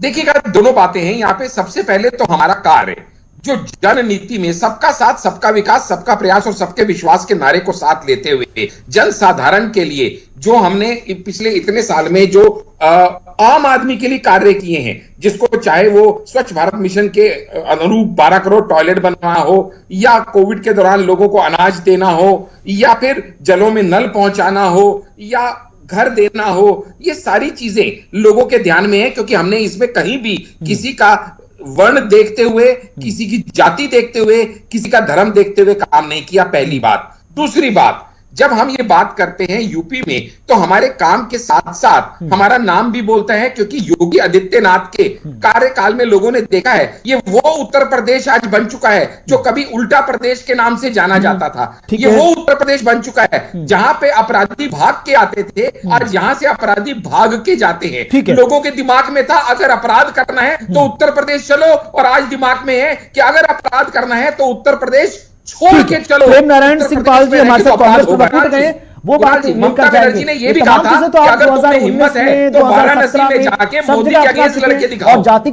देखिएगा, दोनों बातें हैं यहां पे। सबसे पहले तो हमारा कार्य जो जन नीति में सबका साथ, सबका विकास, सबका प्रयास और सबके विश्वास के नारे को साथ लेते हुए जन साधारण के लिए जो हमने पिछले इतने साल में जो आम आदमी के लिए कार्य किए हैं, जिसको चाहे वो स्वच्छ भारत मिशन के अनुरूप 12 करोड़ टॉयलेट बनवाना हो, या कोविड के दौरान लोगों को अनाज देना हो, या फिर जलों में नल पहुंचाना हो, या घर देना हो, ये सारी चीजें लोगों के ध्यान में है, क्योंकि हमने इसमें कहीं भी किसी का वर्ण देखते हुए, किसी की जाति देखते हुए, किसी का धर्म देखते हुए काम नहीं किया, पहली बात। दूसरी बात, जब हम ये बात करते हैं यूपी में, तो हमारे काम के साथ साथ हमारा नाम भी बोलता है, क्योंकि योगी आदित्यनाथ के कार्यकाल में लोगों ने देखा है ये वो उत्तर प्रदेश आज बन चुका है जो कभी उल्टा प्रदेश के नाम से जाना जाता था। ये वो उत्तर प्रदेश बन चुका है जहां पे अपराधी भाग के आते थे, आज यहां से अपराधी भाग के जाते हैं। लोगों के दिमाग में था अगर अपराध करना है तो उत्तर प्रदेश चलो, और आज दिमाग में है कि अगर अपराध करना है तो उत्तर प्रदेश छोड़ के चलो। प्रेम नारायण सिंह पाल जी हमारे साथ कांग्रेस में बैठ गए, वो बात ममता बनर्जी ने ये भी कहा था कि अगर तुम्हें हिम्मत है तो वाराणसी में जाके मोदी के अगेंस्ट लड़के दिखाओ। जाति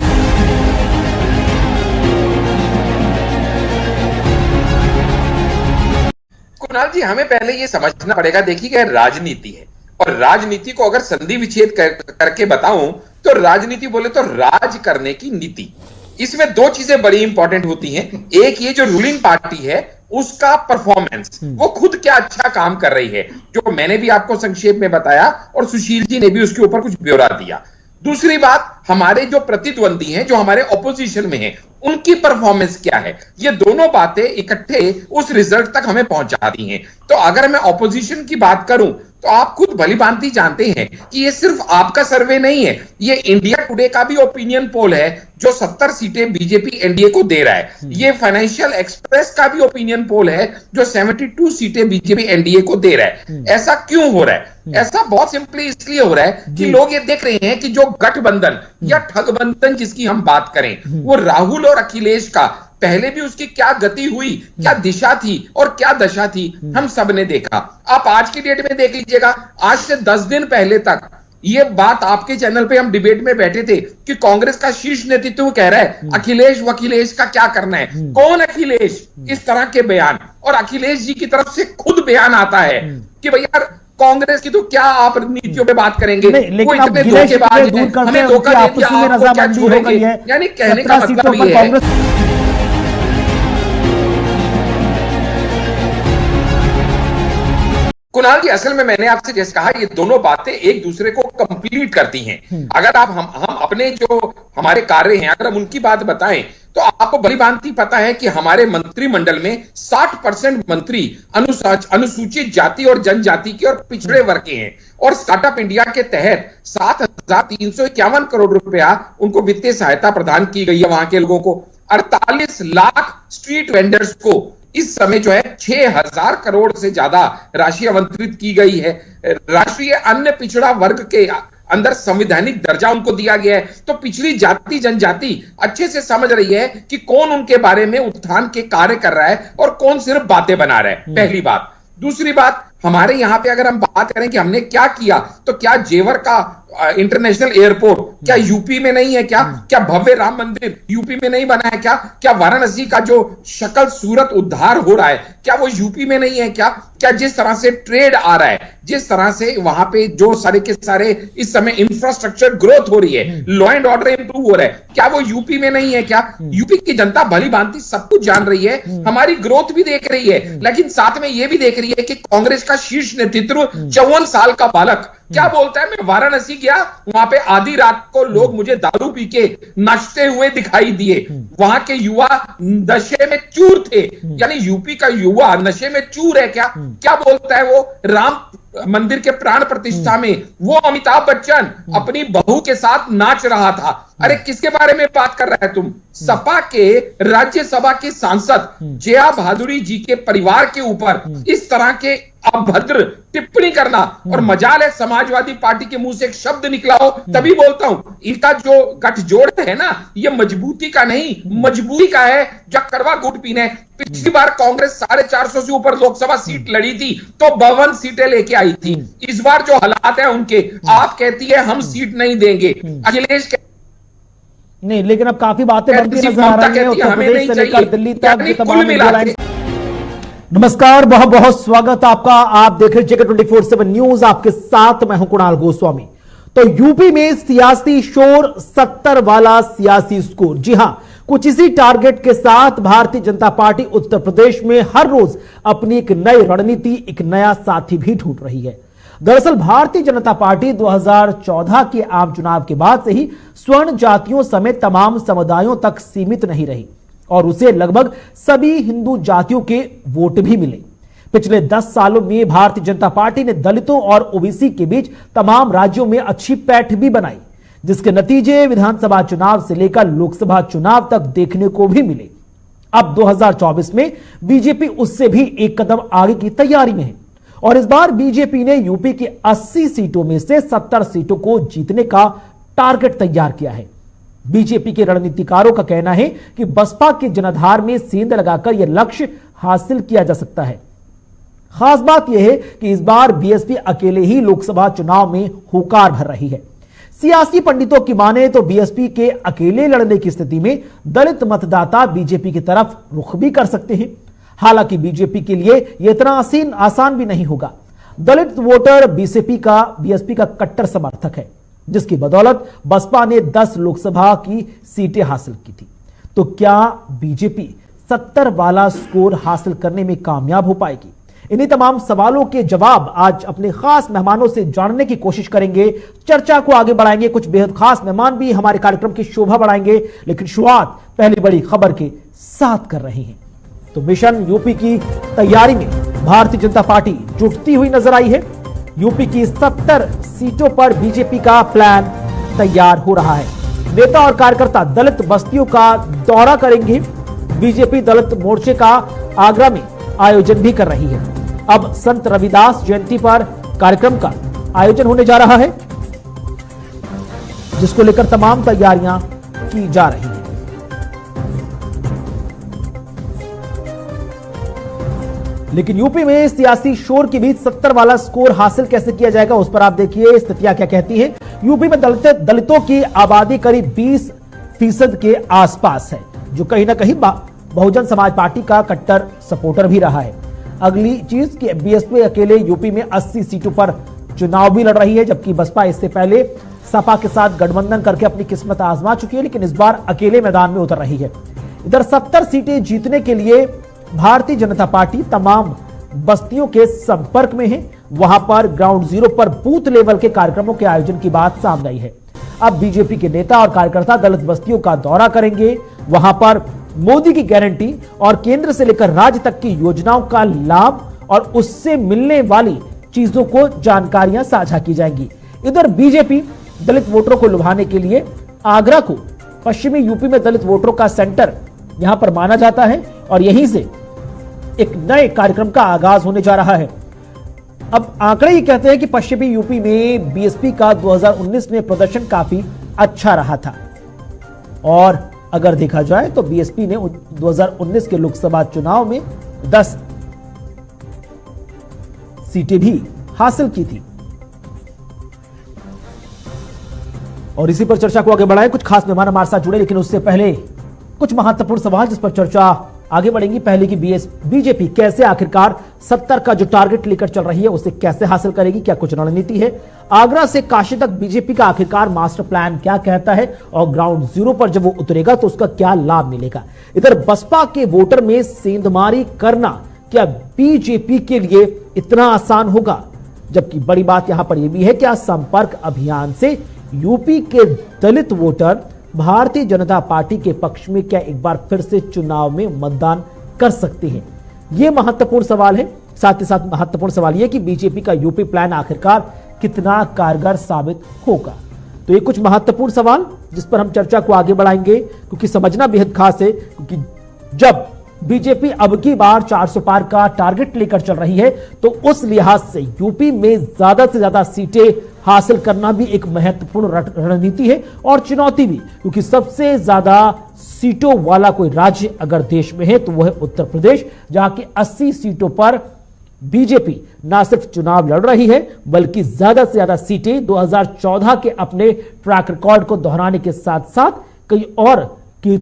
कुणाल जी, हमें पहले ये समझना पड़ेगा, देखिए राजनीति है, और राजनीति को अगर संधि विच्छेद करके बताऊं तो राजनीति बोले तो राज करने की नीति। इसमें दो चीजें बड़ी इंपॉर्टेंट होती हैं। एक, ये जो रूलिंग पार्टी है उसका परफॉर्मेंस, वो खुद क्या अच्छा काम कर रही है, जो मैंने भी आपको संक्षेप में बताया और सुशील जी ने भी उसके ऊपर कुछ ब्यौरा दिया। दूसरी बात, हमारे जो प्रतिद्वंदी हैं, जो हमारे ऑपोजिशन में हैं, उनकी परफॉर्मेंस क्या है। ये दोनों बातें इकट्ठे उस रिजल्ट तक हमें पहुंचाती हैं। तो अगर मैं ऑपोजिशन की बात करूं तो आप खुद भलीभांति जानते हैं कि ये सिर्फ आपका सर्वे नहीं है, ये इंडिया टुडे का भी ओपिनियन पोल है जो 70 सीटें बीजेपी एनडीए को दे रहा है। ये फाइनेंशियल एक्सप्रेस का भी ओपिनियन पोल है जो 72 सीटें बीजेपी एनडीए को दे रहा है। ऐसा क्यों हो रहा है? ऐसा बहुत सिंपली इसलिए हो रहा है कि लोग ये देख रहे हैं कि जो गठबंधन या ठगबंधन जिसकी हम बात करें, वो राहुल और अखिलेश का पहले भी उसकी क्या गति हुई, क्या दिशा थी और क्या दशा थी, हम सब ने देखा। आप आज की डेट में देख लीजिएगा, आज से 10 दिन पहले तक ये बात आपके चैनल पे हम डिबेट में बैठे थे कि कांग्रेस का शीर्ष नेतृत्व कह रहा है अखिलेश वकीलेश का क्या करना है। कौन अखिलेश? इस तरह के बयान, और अखिलेश जी की तरफ से खुद बयान आता है कि भैया कांग्रेस की तो क्या आप नीतियों पे बात करेंगे, वो इतने धोखेबाज हैं, हमें धोखा दे दिया, आपको क्या छोड़ेंगे। यानी कहने का मतलब ये है। कुणाल जी, असल में मैंने आपसे जैसे कहा, ये दोनों बातें एक दूसरे को कंप्लीट करती हैं। अगर आप हम अपने जो हमारे कार्य हैं, अगर हम उनकी बात बताएं तो आपको भलीभांति पता है कि हमारे मंत्रिमंडल में 60% मंत्री अनुसूचित जाति और जनजाति के और पिछड़े वर्ग के हैं, और स्टार्टअप इंडिया के तहत 7,351 करोड़ रुपया उनको वित्तीय सहायता प्रदान की गई है। वहां के लोगों को 48 लाख स्ट्रीट वेंडर्स को इस समय जो है 6,000 करोड़ से ज्यादा राशि आवंटित की गई है। राष्ट्रीय अन्य पिछड़ा वर्ग के अंदर संवैधानिक दर्जा उनको दिया गया है। तो पिछड़ी जाति जनजाति अच्छे से समझ रही है कि कौन उनके बारे में उत्थान के कार्य कर रहा है और कौन सिर्फ बातें बना रहा है, पहली बात। दूसरी बात, हमारे यहां पे अगर हम बात करें कि हमने क्या किया, तो क्या जेवर का इंटरनेशनल एयरपोर्ट क्या यूपी में नहीं है? क्या भव्य राम मंदिर यूपी में नहीं बना है? क्या वाराणसी का जो शक्ल सूरत उद्धार हो रहा है, क्या वो यूपी में नहीं है? क्या जिस तरह से ट्रेड आ रहा है, जिस तरह से वहां पे जो सारे के सारे इस समय इंफ्रास्ट्रक्चर ग्रोथ हो रही है, लॉ एंड ऑर्डर इंप्रूव हो रहा है, क्या वो यूपी में नहीं है? क्या यूपी की जनता भली भांति सब कुछ जान रही है, हमारी ग्रोथ भी देख रही है, लेकिन साथ में यह भी देख रही है कि कांग्रेस का शीर्ष नेतृत्व 54 साल का बालक क्या बोलता है। मैं वाराणसी गया, वहां पे आधी रात को लोग मुझे दारू पी के नाचते हुए दिखाई दिए। वहां के युवा नशे में चूर थे, यानी यूपी का युवा नशे में चूर है। क्या बोलता है वो? राम मंदिर के प्राण प्रतिष्ठा में वो अमिताभ बच्चन अपनी बहू के साथ नाच रहा था। अरे किसके बारे में बात कर रहा है तुम? सपा के राज्यसभा के सांसद जया भादुरी जी के परिवार के ऊपर इस तरह के अभद्र टिप्पणी करना, और मजाल है समाजवादी पार्टी के मुंह से एक शब्द निकला हो, तभी बोलता हूं इनका जो गठजोड़ है ना, ये मजबूती का नहीं मजबूरी का है, जो कड़वा गुट पीने। पिछली बार कांग्रेस 450 से ऊपर लोकसभा सीट लड़ी थी तो 52 सीटें लेके आई थी। इस बार जो हालात है उनके, आप कहती है हम सीट नहीं देंगे, अखिलेश नहीं, लेकिन अब काफी बातें बनती नजर आ रही है उत्तर प्रदेश से लेकर दिल्ली तक तमाम एयरलाइंस। नमस्कार, बहुत बहुत स्वागत आपका। आप देख रहे हैं JK24/7 न्यूज, आपके साथ मैं हूं कुणाल गोस्वामी। तो यूपी में सियासी शोर, 70 वाला सियासी स्कोर। जी हां, कुछ इसी टारगेट के साथ भारतीय जनता पार्टी उत्तर प्रदेश में हर रोज अपनी एक नई रणनीति, एक नया साथी भी ढूंढ रही है। दरअसल भारतीय जनता पार्टी 2014 के आम चुनाव के बाद से ही स्वर्ण जातियों समेत तमाम समुदायों तक सीमित नहीं रही और उसे लगभग सभी हिंदू जातियों के वोट भी मिले। पिछले 10 सालों में भारतीय जनता पार्टी ने दलितों और ओबीसी के बीच तमाम राज्यों में अच्छी पैठ भी बनाई, जिसके नतीजे विधानसभा चुनाव से लेकर लोकसभा चुनाव तक देखने को भी मिले। अब 2024 में बीजेपी उससे भी एक कदम आगे की तैयारी में है और इस बार बीजेपी ने यूपी की 80 सीटों में से 70 सीटों को जीतने का टारगेट तैयार किया है। बीजेपी के रणनीतिकारों का कहना है कि बसपा के जनाधार में सेंध लगाकर यह लक्ष्य हासिल किया जा सकता है। खास बात यह है कि इस बार बीएसपी अकेले ही लोकसभा चुनाव में हुंकार भर रही है। सियासी पंडितों की माने तो बीएसपी के अकेले लड़ने की स्थिति में दलित मतदाता बीजेपी की तरफ रुख भी कर सकते हैं। हालांकि बीजेपी के लिए यह इतना आसान भी नहीं होगा। दलित वोटर बीएसपी का कट्टर समर्थक है, जिसकी बदौलत बसपा ने 10 लोकसभा की सीटें हासिल की थी। तो क्या बीजेपी 70 वाला स्कोर हासिल करने में कामयाब हो पाएगी? इन्हीं तमाम सवालों के जवाब आज अपने खास मेहमानों से जानने की कोशिश करेंगे, चर्चा को आगे बढ़ाएंगे। कुछ बेहद खास मेहमान भी हमारे कार्यक्रम की शोभा बढ़ाएंगे, लेकिन शुरुआत पहली बड़ी खबर के साथ कर रहे हैं। तो मिशन यूपी की तैयारी में भारतीय जनता पार्टी जुटती हुई नजर आई है। यूपी की 70 सीटों पर बीजेपी का प्लान तैयार हो रहा है। नेता और कार्यकर्ता दलित बस्तियों का दौरा करेंगे। बीजेपी दलित मोर्चे का आगरा में आयोजन भी कर रही है। अब संत रविदास जयंती पर कार्यक्रम का आयोजन होने जा रहा है, जिसको लेकर तमाम तैयारियां की जा रही हैं। लेकिन यूपी में सियासी शोर के बीच 70 वाला स्कोर हासिल कैसे किया जाएगा, उस पर आप देखिए स्थितियां क्या कहती हैं। यूपी में दलितों की आबादी करीब 20% के आसपास है, जो कहीं ना कहीं बहुजन समाज पार्टी का कट्टर सपोर्टर भी रहा है। अगली चीज कि बीएसपी अकेले यूपी में 80 सीटों पर चुनाव भी लड़ रही है, जबकि बसपा इससे पहले सपा के साथ गठबंधन करके अपनी किस्मत आजमा चुकी है, लेकिन इस बार अकेले मैदान में उतर रही है। इधर 70 सीटें जीतने के लिए भारतीय जनता पार्टी तमाम बस्तियों के संपर्क में है। वहां पर ग्राउंड जीरो पर बूथ लेवल के कार्यक्रमों के आयोजन की बात सामने आई है। अब बीजेपी के नेता और कार्यकर्ता दलित बस्तियों का दौरा करेंगे। वहां पर मोदी की गारंटी और केंद्र से लेकर राज्य तक की योजनाओं का लाभ और उससे मिलने वाली चीजों को जानकारियां साझा की जाएंगी। इधर बीजेपी दलित वोटरों को लुभाने के लिए आगरा को पश्चिमी यूपी में दलित वोटरों का सेंटर यहां पर माना जाता है और यहीं से एक नए कार्यक्रम का आगाज होने जा रहा है। अब आंकड़े ही कहते हैं कि पश्चिमी यूपी में बीएसपी का 2019 में प्रदर्शन काफी अच्छा रहा था और अगर देखा जाए तो बीएसपी ने 2019 के लोकसभा चुनाव में 10 सीटें भी हासिल की थी। और इसी पर चर्चा को आगे बढ़ाएं, कुछ खास मेहमान हमारे साथ जुड़े, लेकिन उससे पहले कुछ महत्वपूर्ण सवाल जिस पर चर्चा आगे बढ़ेंगी। पहले की बीजेपी कैसे आखिरकार 70 का जो टारगेट लेकर चल रही है उसे कैसे हासिल करेगी, क्या कुछ रणनीति है? आगरा से काशी तक बीजेपी का आखिरकार मास्टर प्लान क्या कहता है और ग्राउंड जीरो पर जब वो उतरेगा तो उसका क्या लाभ मिलेगा? इधर बसपा के वोटर में सेंधमारी करना क्या बीजेपी के लिए इतना आसान होगा? जबकि बड़ी बात यहां पर यह भी है, क्या संपर्क अभियान से यूपी के दलित वोटर भारतीय जनता पार्टी के पक्ष में क्या एक बार फिर से चुनाव में मतदान कर सकते हैं? यह महत्वपूर्ण सवाल है। साथ ही साथ महत्वपूर्ण सवाल यह कि बीजेपी का यूपी प्लान आखिरकार कितना कारगर साबित होगा। तो ये कुछ महत्वपूर्ण सवाल जिस पर हम चर्चा को आगे बढ़ाएंगे, क्योंकि समझना बेहद खास है। क्योंकि जब बीजेपी अब की बार 400 पार का टारगेट लेकर चल रही है तो उस लिहाज से यूपी में ज्यादा से ज्यादा सीटें हासिल करना भी एक महत्वपूर्ण रणनीति है और चुनौती भी, क्योंकि सबसे ज्यादा सीटों वाला कोई राज्य अगर देश में है तो वह है उत्तर प्रदेश, जहां की 80 सीटों पर बीजेपी ना सिर्फ चुनाव लड़ रही है बल्कि ज्यादा से ज्यादा सीटें 2014 के अपने ट्रैक रिकॉर्ड को दोहराने के साथ साथ कहीं और कि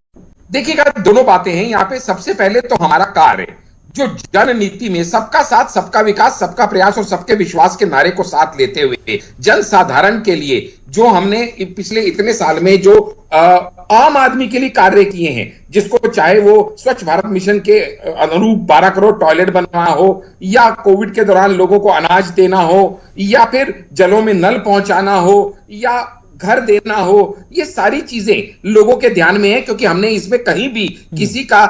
देखिएगा, दोनों बातें हैं यहां पे। सबसे पहले तो हमारा कार्य जो जन नीति में सबका साथ, सबका विकास, सबका प्रयास और सबके विश्वास के नारे को साथ लेते हुए जन साधारण के लिए जो हमने पिछले इतने साल में जो आम आदमी के लिए कार्य किए हैं, जिसको चाहे वो स्वच्छ भारत मिशन के अनुरूप 12 करोड़ टॉयलेट बनवाना हो, या कोविड के दौरान लोगों को अनाज देना हो, या फिर जलों में नल पहुंचाना हो, या घर देना हो, ये सारी चीजें लोगों के ध्यान में है, क्योंकि हमने इसमें कहीं भी किसी का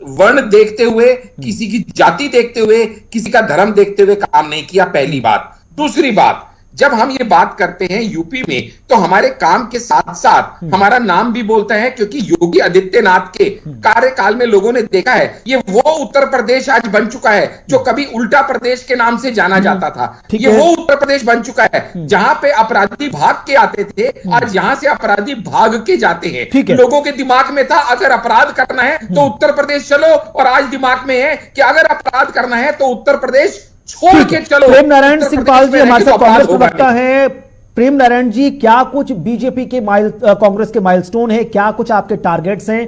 वर्ण देखते हुए, किसी की जाति देखते हुए, किसी का धर्म देखते हुए काम नहीं किया। पहली बात। दूसरी बात, जब हम ये बात करते हैं यूपी में, तो हमारे काम के साथ साथ हमारा नाम भी बोलता है, क्योंकि योगी आदित्यनाथ के कार्यकाल में लोगों ने देखा है ये वो उत्तर प्रदेश आज बन चुका है जो कभी उल्टा प्रदेश के नाम से जाना जाता था। ये वो उत्तर प्रदेश बन चुका है जहां पे अपराधी भाग के आते थे, आज यहां से अपराधी भाग के जाते हैं। लोगों के दिमाग में था अगर अपराध करना है तो उत्तर प्रदेश चलो, और आज दिमाग में है कि अगर अपराध करना है तो उत्तर प्रदेश छोड़ के चलो। प्रेम नारायण सिंह पाल जी हमारे साथ कांग्रेस प्रवक्ता हैं। प्रेम नारायण जी, क्या कुछ बीजेपी के कांग्रेस के माइलस्टोन है, क्या कुछ आपके टारगेट्स हैं?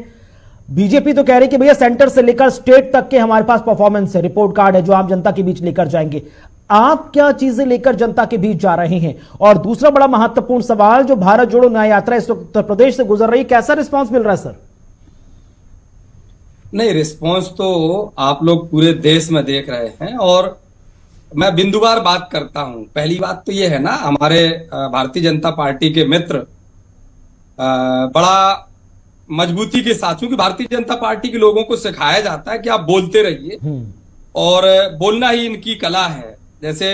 बीजेपी तो कह रही कि भैया सेंटर से लेकर स्टेट तक के हमारे पास परफॉर्मेंस है, रिपोर्ट कार्ड है जो आम जनता के बीच लेकर जाएंगे। आप क्या चीजें लेकर जनता के बीच जा रहे हैं? और दूसरा बड़ा महत्वपूर्ण सवाल, जो भारत जोड़ो न्याय यात्रा इस उत्तर प्रदेश से गुजर रही, कैसा रिस्पॉन्स मिल रहा है सर? नहीं, रिस्पॉन्स तो आप लोग पूरे देश में देख रहे हैं, और मैं बिंदुवार बात करता हूं। पहली बात तो ये है ना, हमारे भारतीय जनता पार्टी के मित्र बड़ा मजबूती के साथ, क्योंकि भारतीय जनता पार्टी के लोगों को सिखाया जाता है कि आप बोलते रहिए, और बोलना ही इनकी कला है। जैसे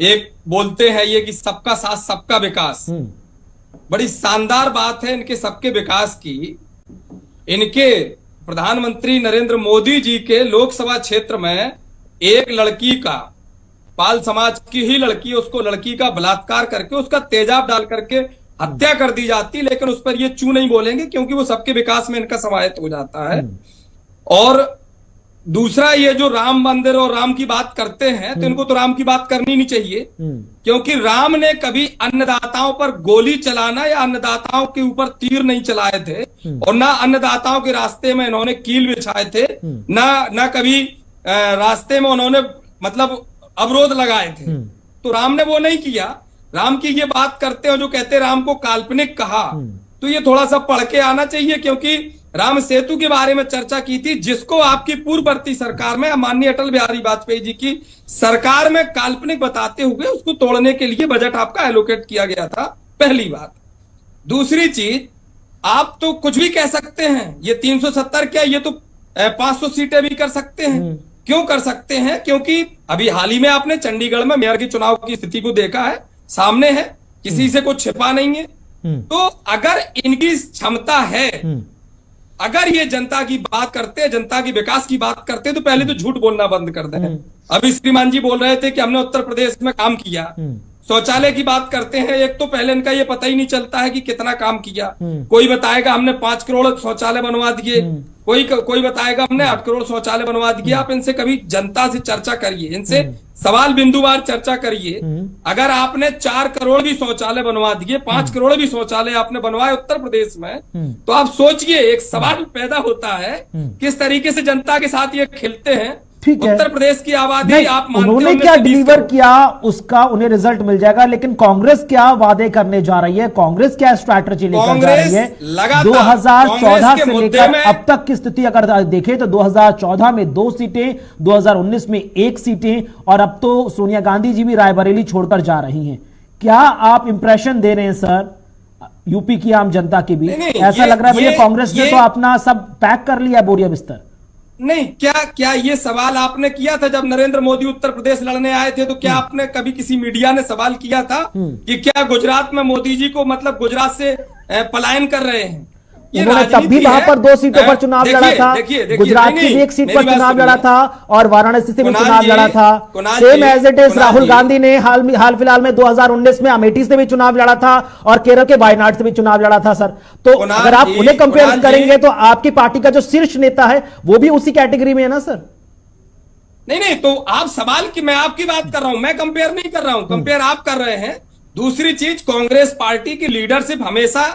एक बोलते हैं ये कि सबका साथ सबका विकास, बड़ी शानदार बात है इनके सबके विकास की। इनके प्रधानमंत्री नरेंद्र मोदी जी के लोकसभा क्षेत्र में एक लड़की का, पाल समाज की ही लड़की, उसको लड़की का बलात्कार करके उसका तेजाब डाल करके हत्या कर दी जाती, लेकिन उस पर ये चू नहीं बोलेंगे क्योंकि वो सबके विकास में इनका समाहित हो जाता है। और दूसरा, ये जो राम मंदिर और राम की बात करते हैं, तो इनको तो राम की बात करनी नहीं चाहिए, क्योंकि राम ने कभी अन्नदाताओं पर गोली चलाना या अन्नदाताओं के ऊपर तीर नहीं चलाए थे, और ना अन्नदाताओं के रास्ते में इन्होंने कील बिछाए थे, ना कभी रास्ते में उन्होंने मतलब अवरोध लगाए थे। तो राम ने वो नहीं किया। राम की ये बात करते हो जो कहते राम को काल्पनिक कहा, तो ये थोड़ा सा पढ़ के आना चाहिए, क्योंकि राम सेतु के बारे में चर्चा की थी, जिसको आपकी पूर्ववर्ती सरकार में माननीय अटल बिहारी वाजपेयी जी की सरकार में काल्पनिक बताते हुए उसको तोड़ने के लिए बजट आपका एलोकेट किया गया था। पहली बात। दूसरी चीज, आप तो कुछ भी कह सकते हैं, ये 370 क्या, ये तो 500 सीटें भी कर सकते हैं। क्यों कर सकते हैं? क्योंकि अभी हाल ही में आपने चंडीगढ़ में मेयर के चुनाव की स्थिति को देखा है, सामने है, किसी से कुछ छिपा नहीं है। तो अगर इनकी क्षमता है, अगर ये जनता की बात करते हैं, जनता की विकास की बात करते हैं, तो पहले तो झूठ बोलना बंद कर दें। अभी श्रीमान जी बोल रहे थे कि हमने उत्तर प्रदेश में काम किया। शौचालय की बात करते हैं, एक तो पहले इनका ये पता ही नहीं चलता है कि कितना काम किया। कोई बताएगा हमने 5 करोड़ शौचालय बनवा दिए, कोई बताएगा हमने 8 करोड़ शौचालय बनवा दिए। आप इनसे कभी जनता से चर्चा करिए, इनसे सवाल बिंदुवार चर्चा करिए। अगर आपने 4 करोड़ भी शौचालय बनवा दिए, 5 करोड़ भी शौचालय आपने बनवाए उत्तर प्रदेश में, तो आप सोचिए, एक सवाल पैदा होता है किस तरीके से जनता के साथ ये खेलते हैं। उत्तर प्रदेश की आबादी आप मानते हो, उन्होंने क्या डिलीवर किया उसका उन्हें रिजल्ट मिल जाएगा, लेकिन कांग्रेस क्या वादे करने जा रही है, कांग्रेस क्या स्ट्रैटेजी लेकर जा रही है? 2014 से लेकर अब तक की स्थिति अगर देखें तो 2014 में 2 सीटें, 2019 में 1 सीटें, और अब तो सोनिया गांधी जी भी रायबरेली छोड़कर जा रही हैं। क्या आप इंप्रेशन दे रहे हैं सर यूपी की आम जनता के बीच? ऐसा लग रहा है भैया कांग्रेस ने तो अपना सब पैक कर लिया, बोरिया बिस्तर। नहीं, क्या ये सवाल आपने किया था जब नरेंद्र मोदी उत्तर प्रदेश लड़ने आए थे? तो क्या आपने कभी किसी मीडिया ने सवाल किया था कि क्या गुजरात में मोदी जी को मतलब गुजरात से पलायन कर रहे हैं? उन्होंने तब भी वहां पर 2 सीटों पर चुनाव लड़ा था, गुजरात की 1 सीट पर चुनाव लड़ा था, और वाराणसी से भी चुनाव लड़ा था। Same as it is Rahul Gandhi ने हाल फिलहाल में 2019 में अमेठी से भी चुनाव लड़ा था, और केरल के वायनाड से भी चुनाव लड़ा था सर। तो अगर आप उन्हें कंपेयर करेंगे तो आपकी पार्टी का जो शीर्ष नेता है वो भी उसी कैटेगरी में है ना सर? नहीं, तो आप सवाल की, मैं आपकी बात कर रहा हूं, मैं कंपेयर नहीं कर रहा हूं, कंपेयर आप कर रहे हैं। दूसरी चीज, कांग्रेस पार्टी की लीडरशिप हमेशा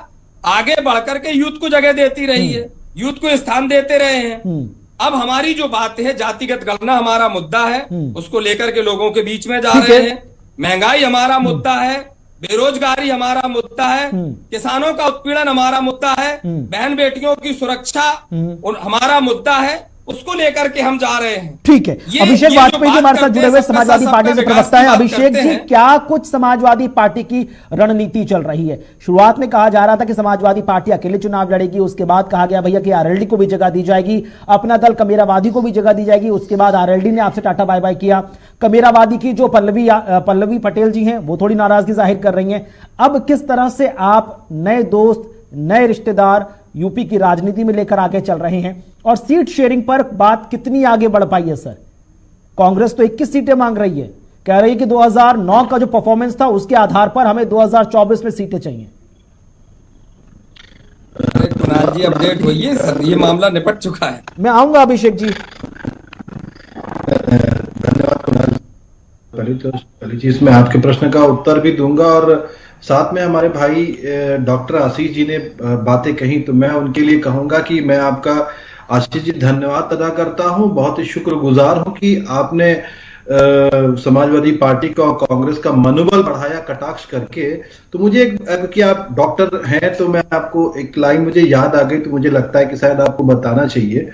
आगे बढ़कर के यूथ को जगह देती रही है, यूथ को स्थान देते रहे हैं। अब हमारी जो बात है, जातिगत गणना हमारा मुद्दा है, उसको लेकर के लोगों के बीच में जा रहे हैं। महंगाई हमारा मुद्दा है, बेरोजगारी हमारा मुद्दा है, किसानों का उत्पीड़न हमारा मुद्दा है, बहन बेटियों की सुरक्षा हमारा मुद्दा है, उसको लेकर के हम जा रहे हैं। ठीक है, अभिषेक वाजपेयी जी हमारे साथ जुड़े हुए समाजवादी पार्टी से प्रवक्ता है। अभिषेक जी, क्या कुछ समाजवादी पार्टी की रणनीति चल रही है? शुरुआत में कहा जा रहा था कि समाजवादी पार्टी अकेले चुनाव लड़ेगी, उसके बाद कहा गया भैया कि आरएलडी को भी जगह दी जाएगी, अपना दल कमेरावादी को भी जगह दी जाएगी। उसके बाद आरएलडी ने आपसे टाटा बाय बाय किया। कमेरावादी की जो पल्लवी पटेल जी हैं वो थोड़ी नाराजगी जाहिर कर रही हैं। अब किस तरह से आप नए दोस्त, नए रिश्तेदार यूपी की राजनीति में लेकर आगे चल रहे हैं, और सीट शेयरिंग पर बात कितनी आगे बढ़ पाई है सर? कांग्रेस तो 21 सीटें मांग रही है, कह रही है कि 2009 का जो परफॉर्मेंस था उसके आधार पर हमें 2024 में सीटें चाहिए। अरे कुणाल जी, अपडेट होइए सर, ये मामला निपट चुका है। मैं आऊंगा अभिषेक जी। धन्यवाद कुणाल। पहली चीज मैं आपके प्रश्न का उत्तर भी दूंगा, और साथ में हमारे भाई डॉक्टर आशीष जी ने बातें कही, तो मैं उनके लिए कहूंगा कि मैं आपका आशीष जी धन्यवाद अदा करता हूं, बहुत ही शुक्रगुजार हूं कि आपने समाजवादी पार्टी का और कांग्रेस का मनोबल बढ़ाया कटाक्ष करके। तो मुझे कि आप डॉक्टर हैं तो मैं आपको एक लाइन मुझे याद आ गई, तो मुझे लगता है कि शायद आपको बताना चाहिए।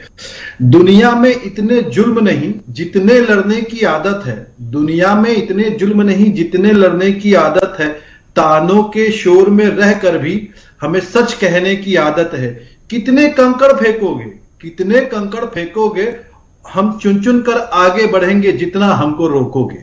दुनिया में इतने जुल्म नहीं जितने लड़ने की आदत है, दुनिया में इतने जुल्म नहीं जितने लड़ने की आदत है, तानों के शोर में रहकर भी हमें सच कहने की आदत है। कितने कंकड़ फेंकोगे, कितने कंकड़ फेंकोगे, हम चुन चुन कर आगे बढ़ेंगे जितना हमको रोकोगे।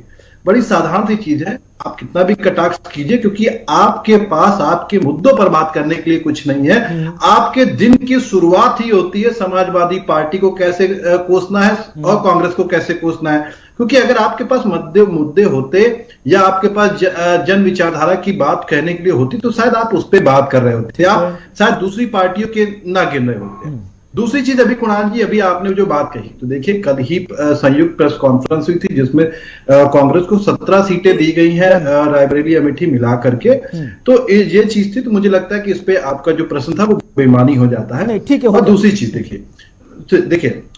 बड़ी साधारण सी चीज है, आप कितना भी कटाक्ष कीजिए, क्योंकि आपके पास आपके मुद्दों पर बात करने के लिए कुछ नहीं है। आपके दिन की शुरुआत ही होती है समाजवादी पार्टी को कैसे कोसना है और कांग्रेस को कैसे कोसना है। क्योंकि अगर आपके पास मुद्दे होते या आपके पास जन विचारधारा की बात कहने के लिए होती, तो शायद आप उस पर बात कर रहे होते, आप शायद दूसरी पार्टियों के ना गिन रहे होते। दूसरी चीज, अभी कुणाल जी, अभी आपने जो बात कही, तो देखिए कल ही संयुक्त प्रेस कॉन्फ्रेंस हुई थी जिसमें कांग्रेस को 17 सीटें दी गई हैं रायबरेली अमेठी मिला करके। तो ये चीज थी, तो मुझे लगता है कि इस पे आपका जो प्रश्न था वो बेईमानी हो जाता है। ठीक है। और दूसरी चीज देखिए,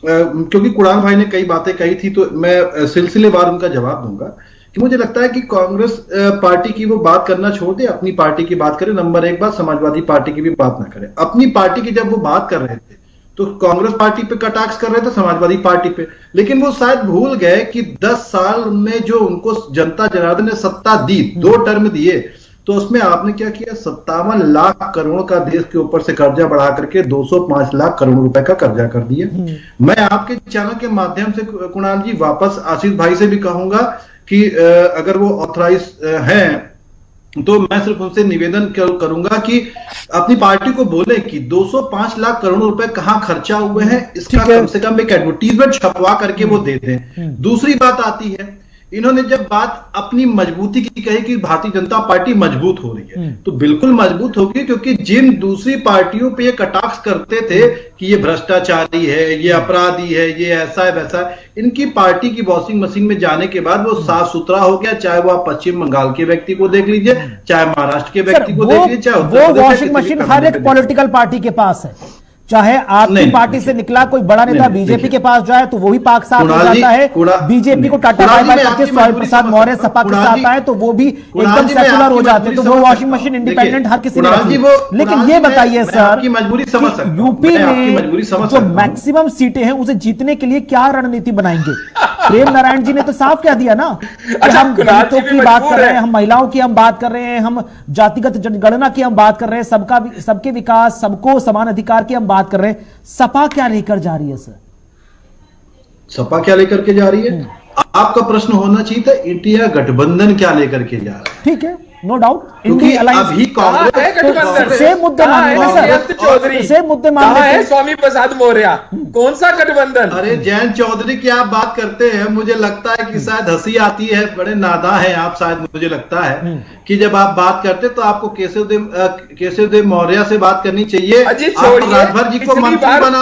क्योंकि कुणाल भाई ने कई बातें कही थी, तो मैं सिलसिलेवार उनका जवाब दूंगा कि मुझे लगता है कि कांग्रेस पार्टी की वो बात करना छोड़ दे, अपनी पार्टी की बात करे। नंबर एक बात, समाजवादी पार्टी की भी बात ना करे। अपनी पार्टी की जब वो बात कर रहे थे तो कांग्रेस पार्टी पे कटाक्ष कर रहे थे, समाजवादी पार्टी पे, लेकिन वो शायद भूल गए कि 10 साल में जो उनको जनता जनार्दन ने सत्ता दी, 2 टर्म दिए, तो उसमें आपने क्या किया? 57 लाख करोड़ का देश के ऊपर से कर्जा बढ़ा करके 205 लाख करोड़ रुपए का कर्जा कर दिया। मैं आपके चैनल के माध्यम से कुणाल जी वापस आशीष भाई से भी कहूंगा कि अगर वो ऑथराइज हैं तो मैं सिर्फ उनसे निवेदन करूंगा कि अपनी पार्टी को बोले कि 205 लाख करोड़ रुपए कहां खर्चा हुए हैं, इसका कम से कम एक एडवर्टीजमेंट छपवा करके वो दे दें। दूसरी बात आती है, इन्होंने जब बात अपनी मजबूती की कही कि भारतीय जनता पार्टी मजबूत हो रही है, तो बिल्कुल मजबूत होगी, क्योंकि जिन दूसरी पार्टियों पे ये कटाक्ष करते थे कि ये भ्रष्टाचारी है, ये अपराधी है, ये ऐसा है वैसा है, इनकी पार्टी की वॉशिंग मशीन में जाने के बाद वो साफ सुथरा हो गया। चाहे वो आप पश्चिम बंगाल के व्यक्ति को देख लीजिए, चाहे महाराष्ट्र के व्यक्ति को देख लीजिए, चाहे वो वॉशिंग मशीन हर एक पॉलिटिकल पार्टी के पास है। चाहे आपकी पार्टी से निकला कोई बड़ा नेता बीजेपी के पास जाए तो वो भी पाक साफ हो जाता है, बीजेपी को टाटा बाय बाय करके स्वामी प्रसाद मौर्य सपा के साथ आए तो वो भी एकदम सेकुलर हो जाते हैं। तो वो वॉशिंग मशीन इंडिपेंडेंट हर किसी ने। लेकिन ये बताइए सर, यूपी में जो मैक्सिमम सीटें हैं उसे जीतने के लिए क्या रणनीति बनाएंगे? प्रेम नारायण जी ने तो साफ कह दिया ना कि हम दलितों की बात कर रहे हैं, हम महिलाओं की हम बात कर रहे हैं, हम जातिगत जनगणना की हम बात कर रहे हैं, सबके विकास, सबको समान अधिकार की हम बात कर रहे हैं। सपा क्या लेकर जा रही है सर? सपा क्या लेकर के जा रही है? आपका प्रश्न होना चाहिए था इंडिया गठबंधन क्या लेकर के जा रहा है। ठीक है, नो डाउट, क्योंकि अभी कांग्रेस से मुद्दे मांगे है स्वामी प्रसाद मौर्य, कौन सा गठबंधन? अरे जयंत चौधरी की आप बात करते हैं, मुझे लगता है कि शायद हंसी आती है, बड़े नादान हैं आप शायद। मुझे लगता है कि जब आप बात करते तो आपको केशव देव मौर्य से बात करनी चाहिए। राजभर जी को मंत्री बना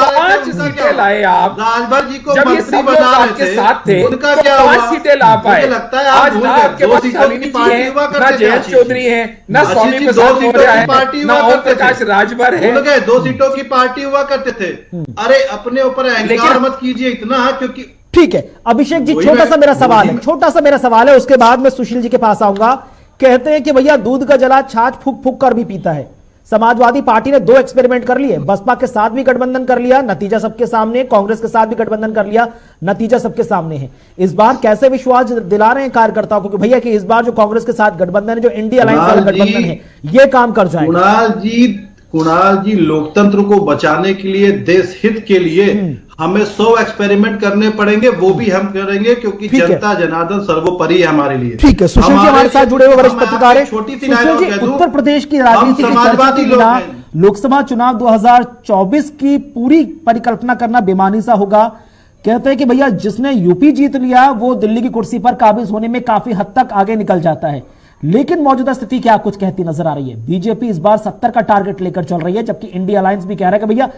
लाए आप, राजभर जी को मंत्री बना रहे थे, उनका क्या हुआ? सीटें ला पाए। मुझे लगता है आप 2 सीटों की पार्टी हुआ करते थे। चौधरी है, ना स्वामी प्रसाद मौर्य है, ना ओम प्रकाश राजभर है। 2 सीटों की पार्टी हुआ करते थे। अरे अपने ऊपर अहंकार मत कीजिए इतना, क्योंकि ठीक है अभिषेक जी, छोटा सा मेरा सवाल है, उसके बाद मैं सुशील जी के पास आऊंगा। कहते हैं कि भैया दूध का जला छाछ फूक फूक कर भी पीता है। समाजवादी पार्टी ने 2 एक्सपेरिमेंट कर लिए, बसपा के साथ भी गठबंधन कर लिया, नतीजा सबके सामने, कांग्रेस के साथ भी गठबंधन कर लिया, नतीजा सबके सामने है। इस बार कैसे विश्वास दिला रहे हैं कार्यकर्ताओं को कि भैया कि इस बार जो कांग्रेस के साथ गठबंधन है, जो इंडिया अलायंस वाला गठबंधन है, ये काम कर जाएगा? कुणाल जी, लोकतंत्र को बचाने के लिए, देश हित के लिए हमें 100 एक्सपेरिमेंट करने पड़ेंगे, वो भी हम करेंगे, क्योंकि जनता जनार्दन सर्वोपरि है हमारे लिए। ठीक है, सुशील जी हमारे साथ जुड़े हुए वरिष्ठ पत्रकार हैं। उत्तर प्रदेश की राजनीति की चर्चा के बिना लोकसभा चुनाव 2024 की पूरी परिकल्पना करना बेमानी सा होगा। कहते हैं कि भैया जिसने यूपी जीत लिया वो दिल्ली की कुर्सी पर काबिज होने में काफी हद तक आगे निकल जाता है, लेकिन मौजूदा स्थिति क्या कुछ कहती नजर आ रही है? बीजेपी इस बार 70 का टारगेट लेकर चल रही है, जबकि इंडिया अलायंस भी कह रहा है कि भैया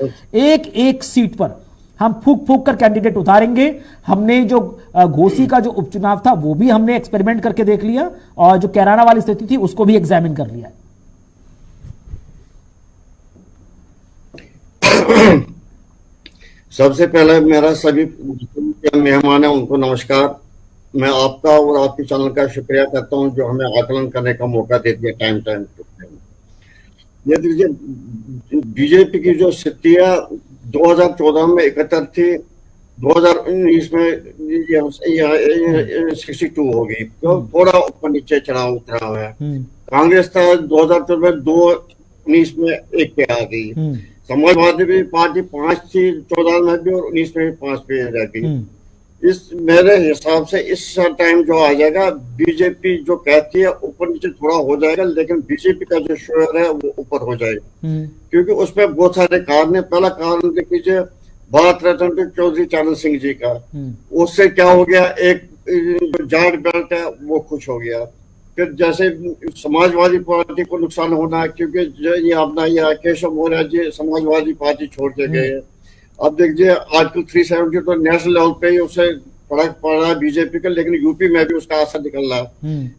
एक सीट पर हम फूक फूक कर कैंडिडेट उतारेंगे। हमने जो घोसी का जो उपचुनाव था वो भी हमने एक्सपेरिमेंट करके देख लिया, और जो कैराना वाली स्थिति थी उसको भी एग्जामिन कर लिया। सबसे पहले मेरा सभी मेहमान है उनको नमस्कार। मैं आपका और आपके चैनल का शुक्रिया करता हूं जो हमें आकलन करने का मौका देती है टाइम टाइम पे। ये देखिए बीजेपी की जो स्थिति है 2014 में 71 थी, 2019 में 62 हो गई, तो थोड़ा ऊपर नीचे चढ़ाव उतरा हुआ है। कांग्रेस था 2014 में 2-19 में 1 पे आ गई। समाजवादी पार्टी 5 थी 14 में भी, और 19 में भी 5 पे रह गई। इस मेरे हिसाब से इस टाइम जो आ जाएगा, बीजेपी जो कहती है ऊपर नीचे थोड़ा हो जाएगा, लेकिन बीजेपी का जो शेयर है वो ऊपर हो जाएगा, क्योंकि उसमें बहुत सारे कारण है। पहला कारण देख लीजिए भारत रत्न चौधरी चरण सिंह जी का, उससे क्या हो गया, एक जो जाट बेल्ट है वो खुश हो गया। फिर जैसे समाजवादी पार्टी को नुकसान होना है, क्योंकि ये अपना ये केशव मौर्य जी समाजवादी पार्टी छोड़ के गए। अब देखिए आर्टिकल 370 तो नेशनल लेवल पे ही उससे फर्क पड़ रहा है बीजेपी का, लेकिन यूपी में भी उसका असर निकल रहा है।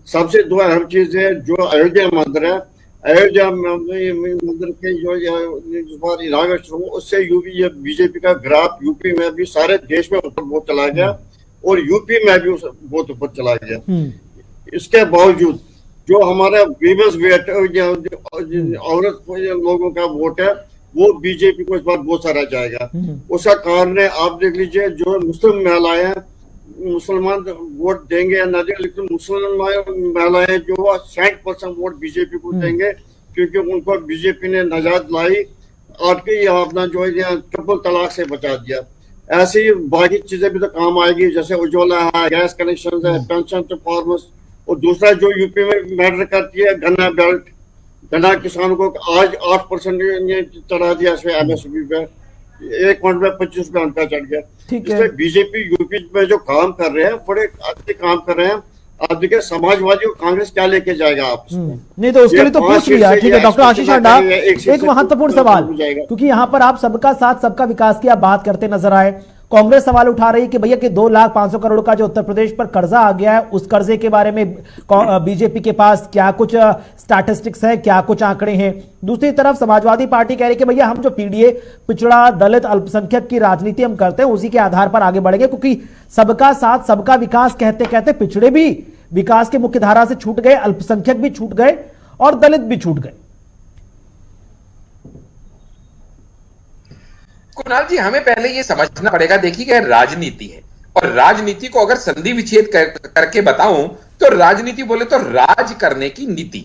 सबसे 2 अहम चीज है, जो अयोध्या मंदिर है, अयोध्या मंदिर के जो इस बार इनाग्रेशन हुआ, उससे यूपी ये बीजेपी का ग्राफ यूपी में भी सारे देश में ऊपर बहुत चला गया, और यूपी में भी बहुत ऊपर चला गया। इसके बावजूद जो हमारा वीवर्स वेट औरत लोगों का वोट है वो बीजेपी को इस बार बहुत सारा जाएगा। उसका कारण है आप देख लीजिए, जो मुस्लिम महिलाएं मुसलमान वोट देंगे या ना देंगे, लेकिन मुसलमान महिलाएं जो 60% वोट बीजेपी को देंगे, क्योंकि उनको बीजेपी ने नजात लाई आर्टिकल अपना जो है ट्रिपल तलाक से बचा दिया। ऐसे ही बाकी चीजें भी तो काम आएगी, जैसे उज्ज्वला है, गैस कनेक्शन है, पेंशन टू फार्मर्स। और दूसरा जो यूपी में मैटर करती है गन्ना बेल्ट, गन्ना किसानों को आज 8% चढ़ा दिया इसमें एमएसपी पे, 1 क्विंटल में 25 रुपया उनका चढ़ गया। इसमें बीजेपी यूपी में जो काम कर रहे हैं बड़े अच्छे काम कर रहे हैं। आप देखिए समाजवादी और कांग्रेस क्या लेके जाएगा आप नहीं, तो उसके लिए तो पूछ लिया। ठीक है डॉक्टर आशीष अड्डा, एक महत्वपूर्ण सवाल, क्योंकि यहाँ पर आप सबका साथ सबका विकास की आप बात करते नजर आए। कांग्रेस सवाल उठा रही है कि भैया कि 2,500 करोड़ का जो उत्तर प्रदेश पर कर्जा आ गया है, उस कर्जे के बारे में बीजेपी के पास क्या कुछ स्टैटिस्टिक्स है, क्या कुछ आंकड़े हैं। दूसरी तरफ समाजवादी पार्टी कह रही है कि भैया हम जो पीडीए पिछड़ा दलित अल्पसंख्यक की राजनीति हम करते हैं उसी के आधार पर आगे बढ़ेंगे, क्योंकि सबका साथ सबका विकास कहते कहते पिछड़े भी विकास के मुख्य धारा से छूट गए, अल्पसंख्यक भी छूट गए और दलित भी छूट गए। कुणाल जी, हमें पहले ये समझना पड़ेगा, देखिए राजनीति है, और राजनीति को अगर संधि विच्छेद करके बताऊं तो राजनीति बोले तो राज करने की नीति।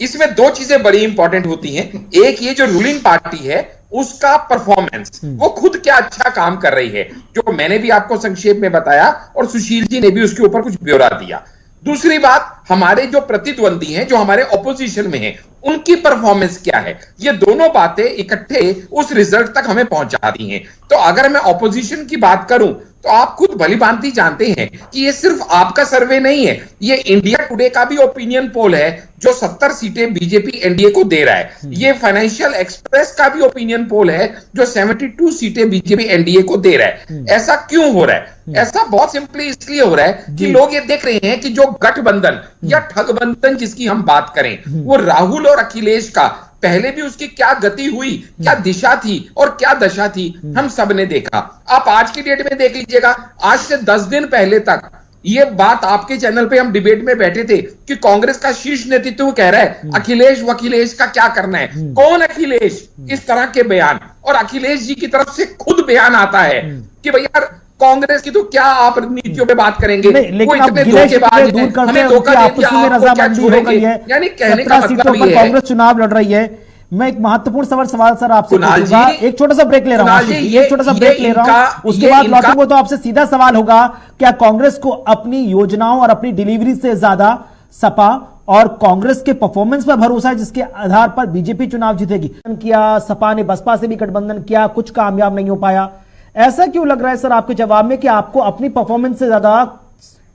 इसमें 2 चीजें बड़ी इंपॉर्टेंट होती हैं। एक ये जो रूलिंग पार्टी है उसका परफॉर्मेंस, वो खुद क्या अच्छा काम कर रही है, जो मैंने भी आपको संक्षेप में बताया और सुशील जी ने भी उसके ऊपर कुछ ब्यौरा दिया। दूसरी बात, हमारे जो प्रतिद्वंदी हैं, जो हमारे ऑपोजिशन में हैं, उनकी परफॉर्मेंस क्या है। ये दोनों बातें इकट्ठे उस रिजल्ट तक हमें पहुंचाती हैं। तो अगर मैं ऑपोजिशन की बात करूं तो तो आप खुद भलीभांति जानते हैं कि ये सिर्फ आपका सर्वे नहीं है, ये इंडिया टुडे का भी ओपिनियन पोल है जो 70 सीटें बीजेपी एनडीए को दे रहा है। ये फाइनेंशियल एक्सप्रेस का भी ओपिनियन पोल है जो 72 सीटें बीजेपी एनडीए को दे रहा है। ऐसा क्यों हो रहा है? ऐसा बहुत सिंपली इसलिए हो रहा है कि लोग ये देख रहे हैं कि जो गठबंधन या ठगबंधन जिसकी हम बात करें, वो राहुल और अखिलेश का पहले भी उसकी क्या गति हुई, क्या दिशा थी और क्या दशा थी, हम सब ने देखा। आप आज की डेट में देख लीजिएगा, आज से 10 दिन पहले तक ये बात आपके चैनल पे हम डिबेट में बैठे थे कि कांग्रेस का शीर्ष नेतृत्व कह रहा है अखिलेश वकीलेश का क्या करना है। कौन अखिलेश? इस तरह के बयान, और अखिलेश जी की तरफ से खुद बयान आता है कि भैया कांग्रेस की तो क्या आप नीतियों पे बात करेंगे, लेकिन अब धोखेबाज दूर करते हैं कि आपस में रजामंदी हो गई है, यानी कहने का मतलब ये है कांग्रेस चुनाव लड़ रही है। मैं एक महत्वपूर्ण सवाल सर आपसे पूछूंगा, एक छोटा सा ब्रेक ले रहा हूं, एक छोटा सा ब्रेक ले रहा हूं, उसके बाद लौटूंगा तो आपसे सीधा सवाल होगा, क्या कांग्रेस को अपनी योजनाओं और अपनी डिलीवरी से ज्यादा सपा और कांग्रेस के परफॉर्मेंस पर भरोसा है जिसके आधार पर बीजेपी चुनाव जीतेगी? किया सपा ने बसपा से भी गठबंधन किया, कुछ कामयाब नहीं हो पाया। ऐसा क्यों लग रहा है सर आपके जवाब में कि आपको अपनी परफॉर्मेंस से ज्यादा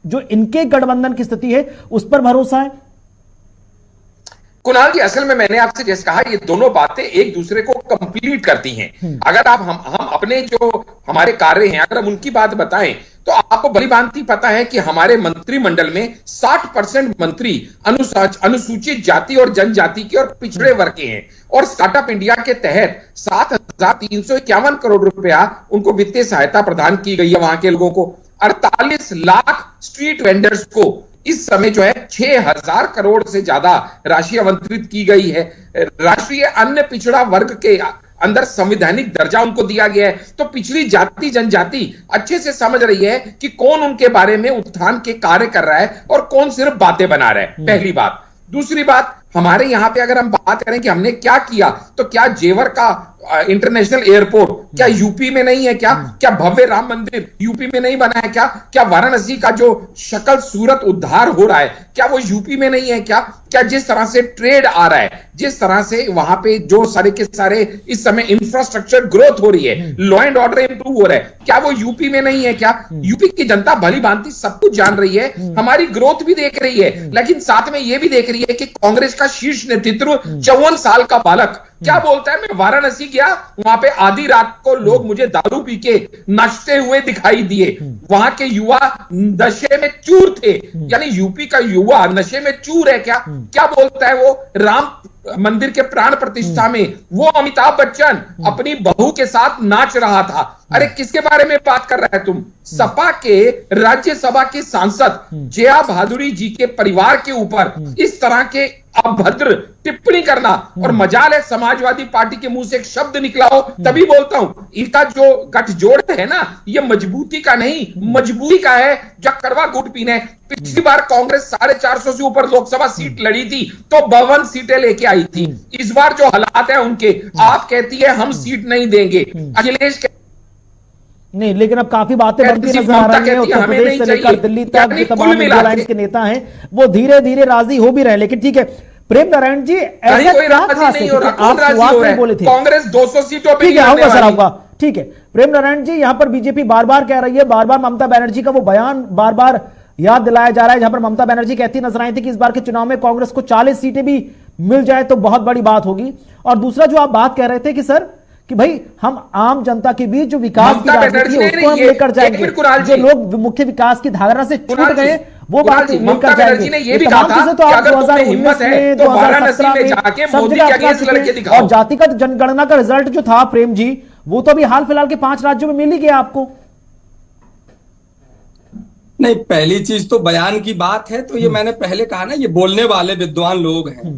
जो इनके गठबंधन की स्थिति है उस पर भरोसा है? कुणाल जी, असल में मैंने आपसे जैसे कहा, ये दोनों बातें एक दूसरे को कंप्लीट करती हैं। अगर आप हम अपने जो हमारे कार्य हैं अगर हम उनकी बात बताएं तो आपको भलीभांति पता है कि हमारे मंत्रिमंडल में 60% मंत्री अनुसूचित जाति और जनजाति के और पिछड़े वर्ग के हैं, और स्टार्टअप इंडिया के तहत 7,351 करोड़ रुपया उनको वित्तीय सहायता प्रदान की गई है। वहां के लोगों को 48 लाख स्ट्रीट वेंडर्स को इस समय जो है 6,000 करोड़ से ज्यादा राशि आवंटित की गई है। राष्ट्रीय अन्य पिछड़ा वर्ग के अंदर संवैधानिक दर्जा उनको दिया गया है। तो पिछड़ी जाति जनजाति अच्छे से समझ रही है कि कौन उनके बारे में उत्थान के कार्य कर रहा है और कौन सिर्फ बातें बना रहा है, पहली बात। दूसरी बात, हमारे यहां पे अगर हम बात करें कि हमने क्या किया, तो क्या जेवर का इंटरनेशनल एयरपोर्ट क्या यूपी में नहीं है? क्या भव्य राम मंदिर यूपी में नहीं बना है? क्या वाराणसी का जो शक्ल सूरत उद्धार हो रहा है क्या वो यूपी में नहीं है? क्या जिस तरह से ट्रेड आ रहा है, जिस तरह से वहां पे जो सारे के सारे इस समय इंफ्रास्ट्रक्चर ग्रोथ हो रही है, लॉ एंड ऑर्डर इंप्रूव हो रहा है, क्या वो यूपी में नहीं है? क्या यूपी की जनता भली भांति सब कुछ जान रही है, हमारी ग्रोथ भी देख रही है, लेकिन साथ में यह भी देख रही है कि कांग्रेस का शीर्ष नेतृत्व 54 साल का बालक क्या बोलता है। मैं वाराणसी गया, वहां पे आधी रात को लोग मुझे दारू पी के नाचते हुए दिखाई दिए, वहां के युवा नशे में चूर थे। यानी यूपी का युवा नशे में चूर है क्या बोलता है वो? राम मंदिर के प्राण प्रतिष्ठा में वो अमिताभ बच्चन अपनी बहू के साथ नाच रहा था। अरे किसके बारे में बात कर रहा है तुम? सपा के राज्यसभा के सांसद जया भादुरी जी के परिवार के ऊपर इस तरह के अभद्र टिप्पणी करना, और मजाल है समाजवादी पार्टी के मुंह से एक शब्द निकला हो तभी बोलता हूं। इनका जो गठजोड़ है ना, ये मजबूती का नहीं मजबूरी का है, जब कड़वा गुट पीने। पिछली बार कांग्रेस 450 से ऊपर लोकसभा सीट लड़ी थी तो 52 सीटें लेके आई थी। इस बार जो हालात है उनके, आप कहती है हम सीट नहीं देंगे, अखिलेश नहीं, लेकिन अब काफी बातें बनती नजर आ रही है। उत्तर प्रदेश से लेकर दिल्ली तक जो तमाम अलायंस के नेता हैं वो धीरे धीरे राजी हो भी रहे हैं। लेकिन ठीक है प्रेम नारायण जी, ऐसा क्या खास है? आप शुरुआत में बोले थे कांग्रेस 200 सीटों पे, ठीक है आऊंगा सर आऊंगा। ठीक है प्रेम नारायण जी, यहां पर बीजेपी बार बार कह रही है, बार बार ममता बनर्जी का वो बयान बार बार याद दिलाया जा रहा है, जहां पर ममता बनर्जी कहती नजर आई थी कि इस बार के चुनाव में कांग्रेस को 40 सीटें भी मिल जाए तो बहुत बड़ी बात होगी। और दूसरा जो आप बात कह रहे थे कि सर कि भाई हम आम जनता के बीच जो विकास की राजनीति है उसको हम लेकर जाएंगे, जो लोग मुख्य विकास की धारणा से छूट गए वो बात लेकर जाएंगे। ये भी कहा था तो आप 2019 में 2017 में सब जगह अपना चुके, और जातिगत जनगणना का रिजल्ट जो था प्रेम जी, वो तो अभी हाल फिलहाल के 5 राज्यों में मिल ही गया आपको। नहीं, पहली चीज तो बयान की बात है, तो ये मैंने पहले कहा ना, ये बोलने वाले विद्वान लोग हैं।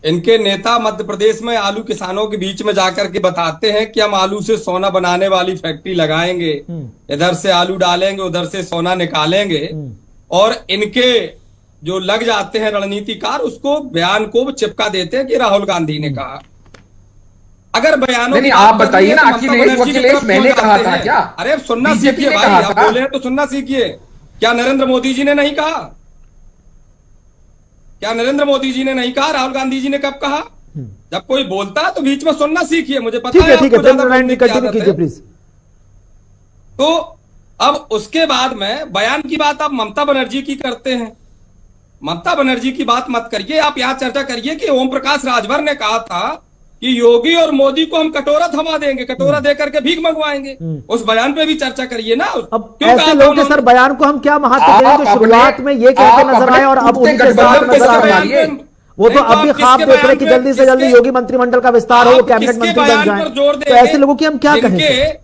इनके नेता मध्य प्रदेश में आलू किसानों के बीच में जाकर के बताते हैं कि हम आलू से सोना बनाने वाली फैक्ट्री लगाएंगे, इधर से आलू डालेंगे उधर से सोना निकालेंगे, और इनके जो लग जाते हैं रणनीतिकार उसको बयान को चिपका देते हैं कि राहुल गांधी ने कहा। अगर बयानों नहीं, आप बताइए ना, अखिलेश मैंने कहा था क्या? अरे सुनना सीखिए भाई, आप बोले हैं तो सुनना सीखिए। क्या नरेंद्र मोदी जी ने नहीं कहा? क्या नरेंद्र मोदी जी ने नहीं कहा? राहुल गांधी जी ने कब कहा? जब कोई बोलता है तो बीच में सुनना सीखिए, मुझे पता है। ठीक है प्लीज। तो अब उसके बाद में बयान की बात आप ममता बनर्जी की करते हैं। ममता बनर्जी की बात मत करिए, आप यहाँ चर्चा करिए कि ओम प्रकाश राजभर ने कहा था कि योगी और मोदी को हम कटोरा थमा देंगे, कटोरा देकर के भीख मंगवाएंगे। उस बयान पे भी चर्चा करिए ना। अब ऐसे लोग के सर बयान को हम क्या महत्व दें जो शुरुआत में ये कहते नजर आए और अब उनके साथ नजर आ रही है। वो तो अब भी ख्वाब देख रहे कि जल्दी से जल्दी योगी मंत्रिमंडल का विस्तार हो, कैबिनेट मंत्री बन जाए। तो ऐसे लोगों की हम क्या कहें?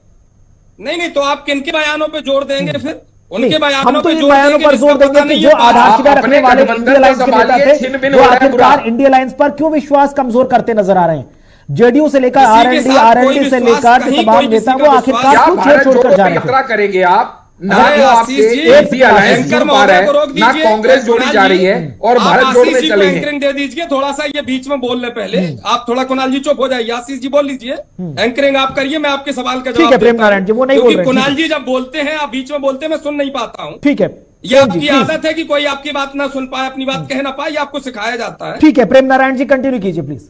नहीं तो आप किनके बयानों पे जोर देंगे फिर? उनके बयानों हम तो इन बयानों पर जोर देंगे कि जो आधारशिला रखने वाले इंडिया अलायंस के नेता थे वो आखिरकार इंडिया अलायंस पर क्यों विश्वास कमजोर करते नजर आ रहे हैं। जेडीयू से लेकर आरएलडी से लेकर तमाम नेता वो आखिरकार क्यों छोड़ जा रहे हैं? करेंगे आप ना तो आपके अलायंस जुड़ पा रहा है, ना कांग्रेस जोड़ी जा रही है और भारत जोड़ने चले हैं। एंकरिंग दे दीजिए थोड़ा सा, ये बीच में बोलने पहले आप थोड़ा कुणाल जी चुप हो जाइए, आशीष जी बोल लीजिए, एंकरिंग आप करिए, मैं आपके सवाल का जवाब प्रेम नारायण जी वो नहीं बोल रहे। कुणाल जी जब बोलते हैं आप बीच में बोलते हैं, मैं सुन नहीं पाता हूँ। ठीक है, ये आपकी आदत है कि कोई आपकी बात ना सुन पाए, अपनी बात कह ना पाए, आपको सिखाया जाता है। ठीक है प्रेम नारायण जी कंटिन्यू कीजिए प्लीज।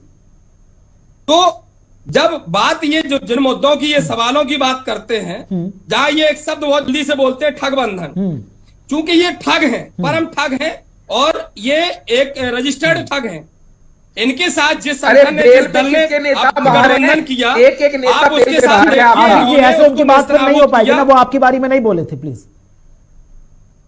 तो जब बात ये जो जिन मुद्दों की ये सवालों की बात करते हैं, जहां ये एक शब्द बहुत जल्दी से बोलते हैं ठग बंधन, चूंकि ये ठग हैं, परम ठग हैं और ये एक रजिस्टर्ड ठग हैं। इनके साथ जिस संगठन ने जिस दल ने गठबंधन किया, एक नेता आप उसके साथ ऐसे उनकी बात पर नहीं हो पाएगी ना, वो आपकी बारी में नहीं बोले थे प्लीज।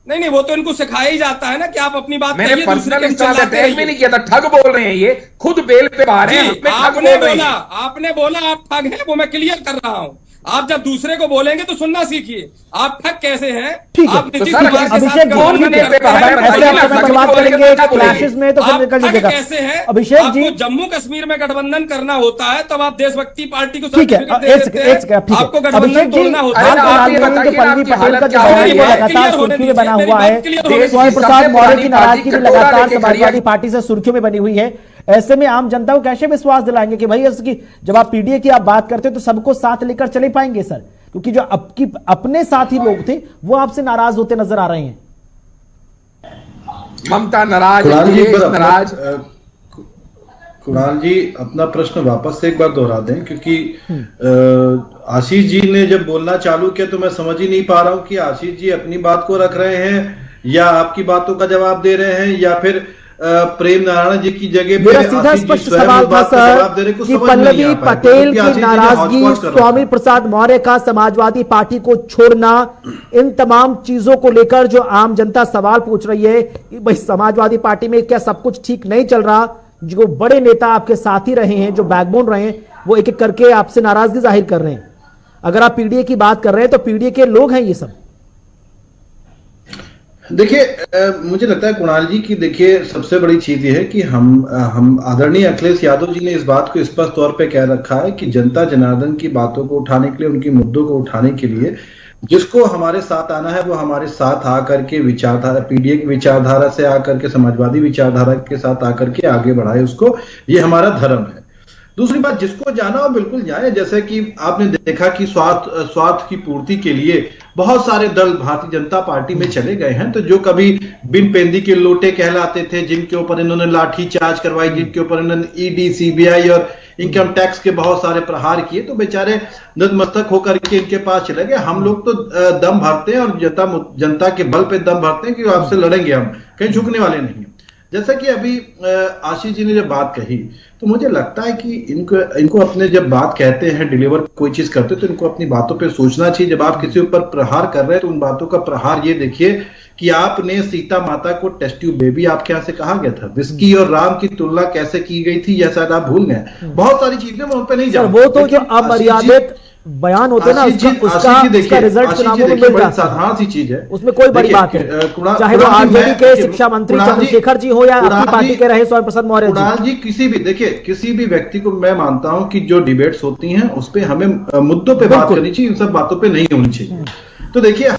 नहीं वो तो इनको सिखाया ही जाता है ना कि आप अपनी बात मैंने पर्सनल अटैक भी नहीं किया था, ठग बोल रहे हैं ये, खुद बेल पे बाहर हैं, आपने बोला आप ठग हैं, वो मैं क्लियर कर रहा हूं। आप जब दूसरे को बोलेंगे तो सुनना सीखिए, आप ठग कैसे हैं। ठीक है, आप नीतीश कुमार के साथ बात करेंगे क्लैशेस में, तो फिर निकल लीजिएगा। कैसे हैं अभिषेक जी, जम्मू कश्मीर में गठबंधन करना होता है तब आप देशभक्ति पार्टी को ठीक है, आपको गठबंधन तोड़ना होता है। पल्लवी पटेल का जो बयान वो लगातार सुर्खियों में बना हुआ है, स्वामी प्रसाद मौर्य की नाराजगी भी लगातार समाजवादी पार्टी से सुर्खियों में बनी हुई है। ऐसे में आम जनता को कैसे विश्वास दिलाएंगे कि भाई इसकी जब आप पीडीए की आप बात करते हो तो सबको साथ लेकर चले पाएंगे सर? क्योंकि जो अपने साथी लोग थे वो आपसे नाराज होते नजर आ रहे हैं। ममता नाराज, कुणाल जी अपना प्रश्न वापस से एक बार दोहरा दें, क्योंकि आशीष जी ने जब बोलना चालू किया तो मैं समझ ही नहीं पा रहा हूं कि आशीष जी अपनी बात को रख रहे हैं या आपकी बातों का जवाब दे रहे हैं या फिर प्रेम नारायण जी की जगह मेरा सीधा स्पष्ट सवाल था सर कि पल्लवी पटेल की नाराजगी, स्वामी प्रसाद मौर्य का समाजवादी पार्टी को छोड़ना, इन तमाम चीजों को लेकर जो आम जनता सवाल पूछ रही है कि भाई समाजवादी पार्टी में क्या सब कुछ ठीक नहीं चल रहा? जो बड़े नेता आपके साथी रहे हैं, जो बैकबोन रहे हैं, वो एक एक करके आपसे नाराजगी जाहिर कर रहे हैं। अगर आप पीडीए की बात कर रहे हैं तो पीडीए के लोग हैं ये सब। देखिए मुझे लगता है कुणाल जी की देखिए सबसे बड़ी चीज ये है कि हम आदरणीय अखिलेश यादव जी ने इस बात को स्पष्ट तौर पे कह रखा है कि जनता जनार्दन की बातों को उठाने के लिए, उनकी मुद्दों को उठाने के लिए जिसको हमारे साथ आना है वो हमारे साथ आकर के विचारधारा, पीडीए की विचारधारा से आकर के, समाजवादी विचारधारा के साथ आकर के आगे बढ़ाए उसको, ये हमारा धर्म है। दूसरी बात, जिसको जाना हो बिल्कुल जाए। जैसे कि आपने देखा कि स्वार्थ की पूर्ति के लिए बहुत सारे दल भारतीय जनता पार्टी में चले गए हैं, तो जो कभी बिन पेंदी के लोटे कहलाते थे, जिनके ऊपर इन्होंने लाठी चार्ज करवाई, जिनके ऊपर इन्होंने ईडी, सीबीआई और इनकम टैक्स के बहुत सारे प्रहार किए, तो बेचारे नतमस्तक होकर के इनके पास चले गए। हम लोग तो दम भरते हैं और जनता के बल पे दम भरते हैं कि आपसे लड़ेंगे, हम कहीं झुकने वाले नहीं। जैसा कि अभी आशीष जी ने जब बात कही, तो मुझे लगता है कि इनको अपने जब बात कहते हैं, डिलीवर कोई चीज करते हैं, तो इनको अपनी बातों पे सोचना चाहिए। जब आप किसी ऊपर प्रहार कर रहे हैं तो उन बातों का प्रहार ये देखिए कि आपने सीता माता को टेस्ट ट्यूब बेबी आपके यहाँ से कहा गया था, विस्की और राम की तुलना कैसे की गई थी यह शायद आप भूल गए। बहुत सारी चीजें मैं उन पर नहीं जानता। वो तो जो अमर्यादित बयान होते ना, उसका रिजल्ट चुनावों में मिल जाता है, साधारण सी चीज है, उसमें कोई बड़ी बात है। चाहे वो आरजेडी के शिक्षा मंत्री चंद्रशेखर जी हो या अपनी पार्टी के रहे स्वामी प्रसाद मौर्य जी, किसी भी व्यक्ति को मैं मानता हूं कि जो डिबेट्स होती हैं उस पर हमें मुद्दों पे बात करनी चाहिए, इन सब बातों पे नहीं होनी चाहिए। तो देखिए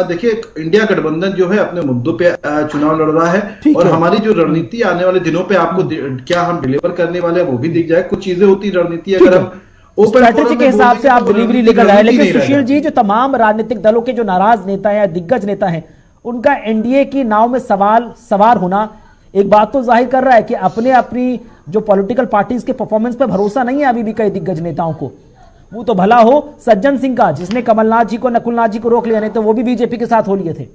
देखिए इंडिया गठबंधन जो है अपने मुद्दों पे चुनाव लड़ रहा है और हमारी जो रणनीति आने वाले दिनों पे आपको क्या हम डिलीवर करने वाले हैं वो भी दिख जाए। कुछ चीजें होती रणनीति अगर हम स्ट्रैटेजी के हिसाब से आप डिलीवरी लेकर रहे हैं, लेकिन सुशील जी जो तमाम राजनीतिक दलों के जो नाराज नेता हैं, दिग्गज नेता हैं, उनका एनडीए की नाव में सवार होना एक बात तो जाहिर कर रहा है कि अपनी जो पॉलिटिकल पार्टीज के परफॉर्मेंस पे भरोसा नहीं है अभी भी कई दिग्गज नेताओं को। वो तो भला हो सज्जन सिंह का, जिसने कमलनाथ जी को, नकुलनाथ जी को रोक लिया, नहीं तो वो भी बीजेपी के साथ हो लिए थे।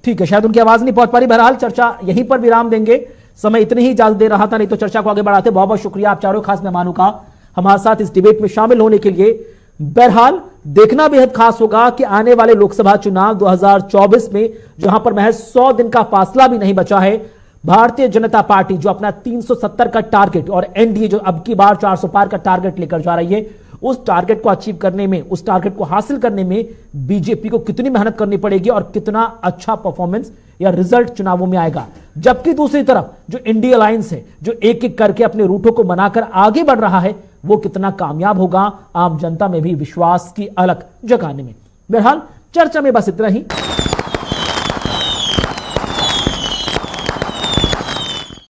ठीक है, शायद उनकी आवाज नहीं पहुंच पा रही। बहरहाल चर्चा यहीं पर विराम देंगे, समय इतने ही इजाजत दे रहा था, नहीं तो चर्चा को आगे बढ़ाते। बहुत बहुत शुक्रिया आप चारों खास मेहमानों का हमारे साथ इस डिबेट में शामिल होने के लिए। बहरहाल देखना बेहद खास होगा कि आने वाले लोकसभा चुनाव 2024 में, जहां पर महज 100 दिन का फासला भी नहीं बचा है, भारतीय जनता पार्टी जो अपना 370 का टारगेट और एनडीए जो अब की बार 400 पार का टारगेट लेकर जा रही है, उस टारगेट को अचीव करने में, उस टारगेट को हासिल करने में बीजेपी को कितनी मेहनत करनी पड़ेगी और कितना अच्छा परफॉर्मेंस या रिजल्ट चुनावों में आएगा। जबकि दूसरी तरफ जो इंडिया अलायंस है, जो एक एक करके अपने रूटों को बनाकर आगे बढ़ रहा है, वो कितना कामयाब होगा आम जनता में भी विश्वास की अलख जगाने में। बहरहाल चर्चा में बस इतना ही।